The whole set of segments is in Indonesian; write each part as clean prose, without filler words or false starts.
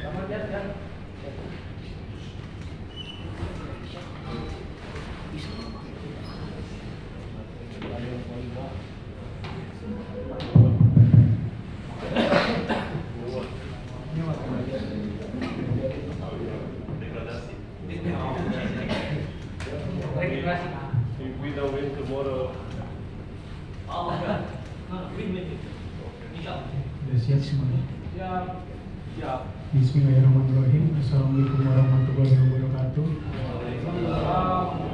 If we don't win tomorrow, Sudah siap semuanya? yeah. Bismillahirrahmanirrahim. Assalamualaikum warahmatullahi wabarakatuh.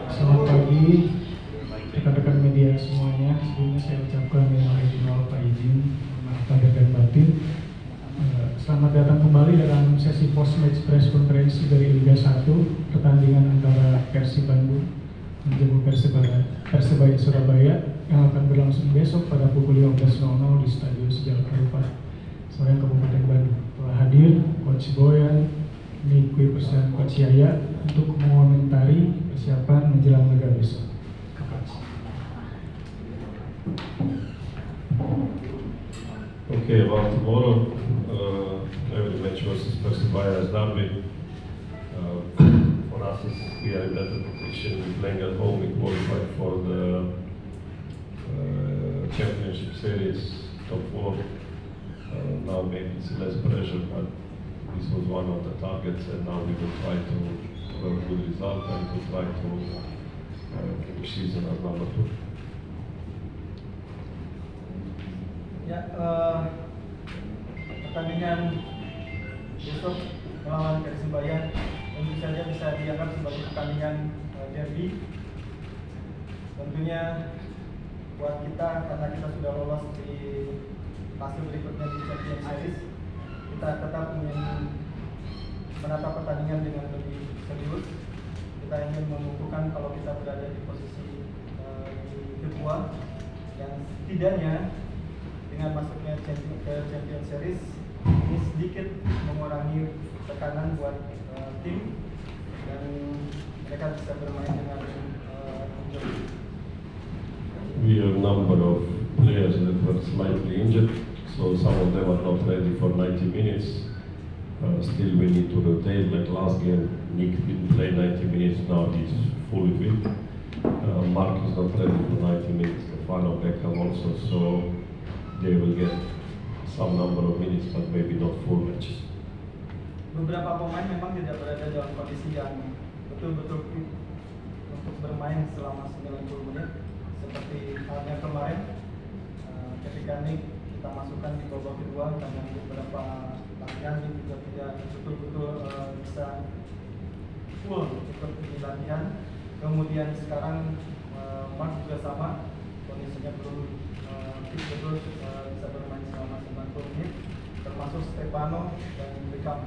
Selamat pagi rekan-rekan media semuanya. Sebelumnya saya ucapkan minal aidin wal faizin, maaf lahir dan batin. Selamat datang kembali dalam sesi post match press konferensi dari Liga 1 pertandingan antara Persib Bandung menjamu Persebaya Surabaya yang akan berlangsung besok pada pukul 15.00 di Stadion Sejarah Harupat Senayan Kabupaten Bandung. Telah hadir Coach Boyan, Nick Kuipers dan Coach Yaya untuk mengomentari persiapan menjelang laga besok. Okay, about tomorrow, every match versus Persebaya is derby. For us, we are in better position. We're playing at home. We qualified for the championship series, top 4. Now maybe it's less pressure, but this was one of the targets, and now we will try to have a good result and to try to finish season as number 2. Ya, pertandingan besok melawan Persibaya tentu saja bisa dianggap sebagai pertandingan derby. Tentunya buat kita, karena kita sudah lolos di fase berikutnya di Champions Series, kita tetap ingin menata pertandingan dengan lebih serius. Kita ingin membuktikan kalau kita berada di posisi di kedua, yang setidaknya dengan masuknya ke Champions Series ini sedikit mengurangi tekanan buat tim dan mereka bisa bermain dengan enjoy. We have a number of players that were slightly injured, so some of them are not ready for 90 minutes. Still we need to rotate, like last game, Nick didn't play 90 minutes, now he's fully fit. Mark is not ready for 90 minutes, Stefano Beckham also, so they will get some number of minutes, but maybe not full matches. Beberapa pemain memang tidak berada dalam kondisi yang betul-betul fit untuk bermain selama 90 menit, seperti halnya kemarin ketika Nick kita masukkan di babak kedua karena beberapa latihan Nick juga tidak betul-betul bisa full ikut di latihan. Kemudian sekarang Mark juga sama, kondisinya belum betul bisa bermain selama 90 menit, termasuk Stefano dan Beckham.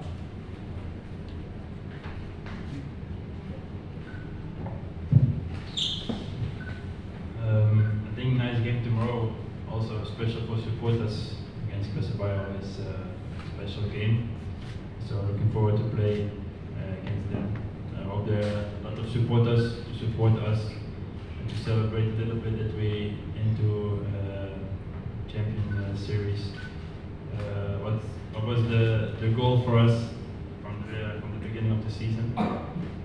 I think nice game tomorrow, also special for supporters against Persebaya is a special game, so looking forward to play against them. I hope there are a lot of supporters to support us and to celebrate a little bit that we into Champions Series. What was the goal for us from the beginning of the season?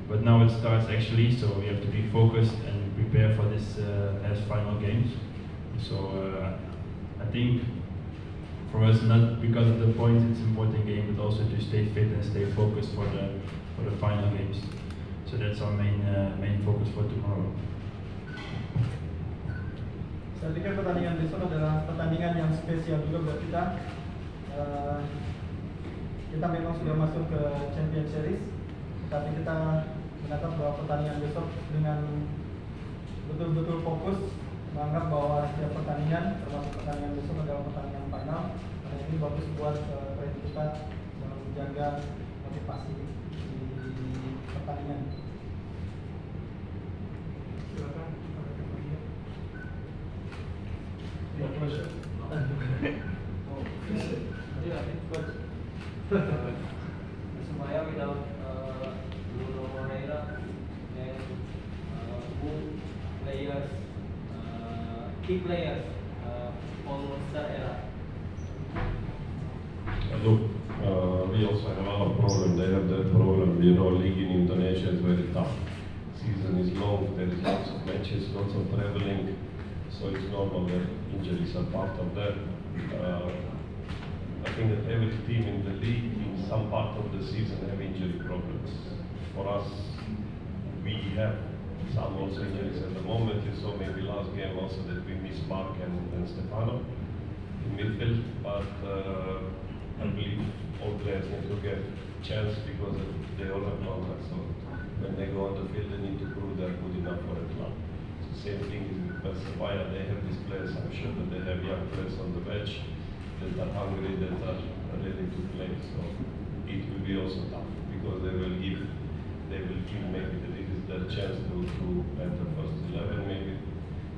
But now it starts actually, so we have to be focused and prepare for this last final games. So I think for us, not because of the points, it's an important game, but also to stay fit and stay focused for the final games. So that's our main focus for tomorrow. Saya pikir pertandingan besok adalah pertandingan yang spesial juga buat kita. Kita memang sudah masuk ke Champions Series, tapi kita menatap bahwa pertandingan besok dengan betul-betul fokus, menganggap bahwa setiap pertandingan, termasuk pertandingan besok adalah pertandingan final. Karena ini bagus buat trainer kita dalam menjaga motivasi di pertandingan. Silakan. Persebaya without Bruno Moreira and players, key players, almost era. Look, we Saudi also have our problem. They have their problem. League in Indonesia is very tough. Season is long. There is lots of matches, lots of traveling. So it's normal that injuries are part of that. I think that every team in the league in some part of the season have injury problems. For us, we have some also injuries at the moment. You saw maybe last game also that we missed Mark and Stefano in midfield, but I believe all players need to get chance because they all have contracts. So when they go on the field, they need to prove they're good enough for a club. Same thing is with Persevere. They have these players. I'm sure that they have young players on the bench that are hungry, that are ready to play. So it will be also tough because they will give maybe that it is their chance to enter first 11. Maybe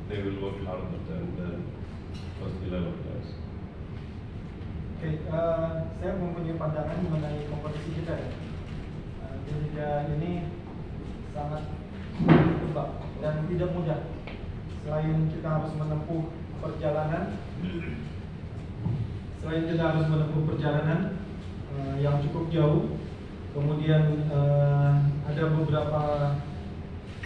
they will work harder than the first 11 players. Oke, saya mempunyai pandangan mengenai kompetisi kita ya. Di liga ini sangat berkembang dan tidak mudah. Selain kita harus menempuh perjalanan, yang cukup jauh, kemudian ada beberapa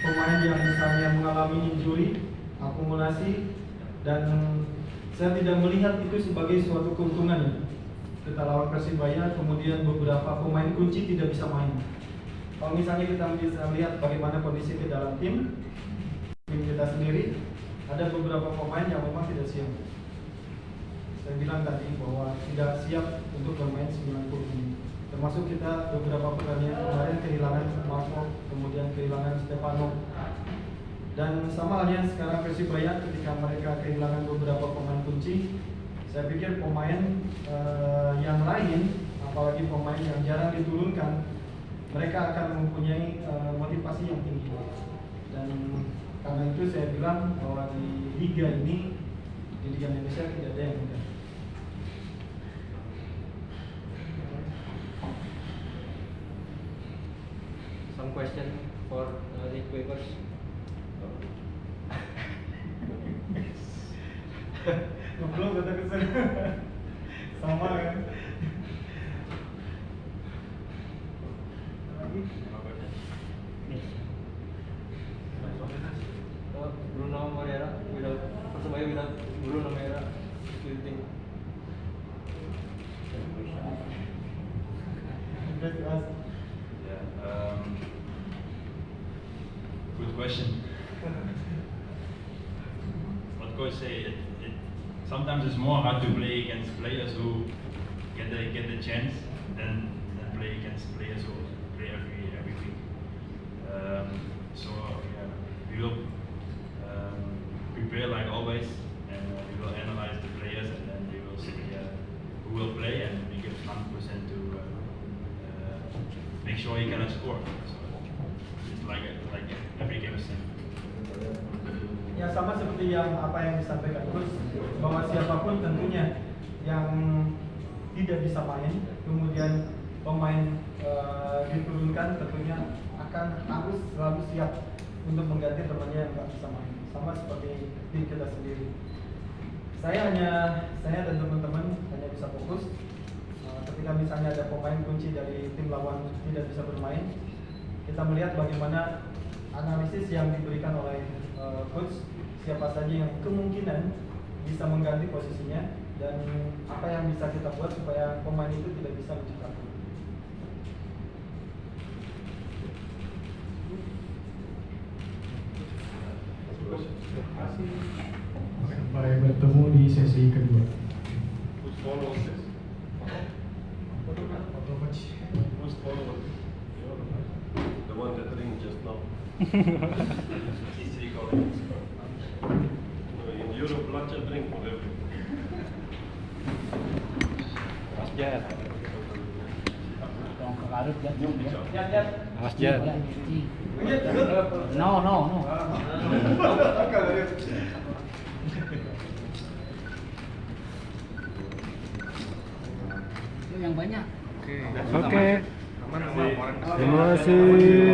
pemain yang misalnya mengalami injury, akumulasi, dan saya tidak melihat itu sebagai suatu keuntungan ya. Kita lawan Persibaya, kemudian beberapa pemain kunci tidak bisa main. Kalau misalnya kita bisa lihat bagaimana kondisi di dalam tim kita sendiri, ada beberapa pemain yang memang tidak siap. Saya bilang tadi bahwa tidak siap untuk bermain 90 menit. Termasuk kita beberapa pertandingan kemarin kehilangan Marco, kemudian kehilangan Stefano. Dan sama halnya sekarang Persibaya ketika mereka kehilangan beberapa pemain kunci, saya pikir pemain yang lain, apalagi pemain yang jarang diturunkan, mereka akan mempunyai motivasi yang tinggi. Dan karena itu saya bilang bahwa di Liga ini, di Liga Indonesia tidak ada yang mudah. Some question for the papers. Ngobrol kata kesan sama kan. Lagi Bruno Moreira without Persebaya without Bruno Moreira, do you think? just ask. Yeah, good question. What coach say? Sometimes it's more hard to play against players who get the chance than play against players who play every week. So yeah, we will prepare like always, and we will analyze the players, and then we will see who will play, and we give 100% to make sure he cannot score. So it's like every game is same. Ya sama seperti yang apa yang disampaikan Coach, bahwa siapapun tentunya yang tidak bisa main, kemudian pemain diturunkan tentunya harus selalu siap untuk mengganti temannya yang nggak bisa main. Sama seperti tim kita sendiri. Saya dan teman-teman hanya bisa fokus ketika misalnya ada pemain kunci dari tim lawan tidak bisa bermain, kita melihat bagaimana analisis yang diberikan oleh coach, siapa saja yang kemungkinan bisa mengganti posisinya dan apa yang bisa kita buat supaya pemain itu tidak bisa menciptakan. Sampai bertemu di sesi kedua. Who's following this? Foto coach. Who's following? The one that ring just now. He's recalling. In Europe, lunch and drink for everything. Mas Jan. No. Yang banyak. Oke. Terima kasih.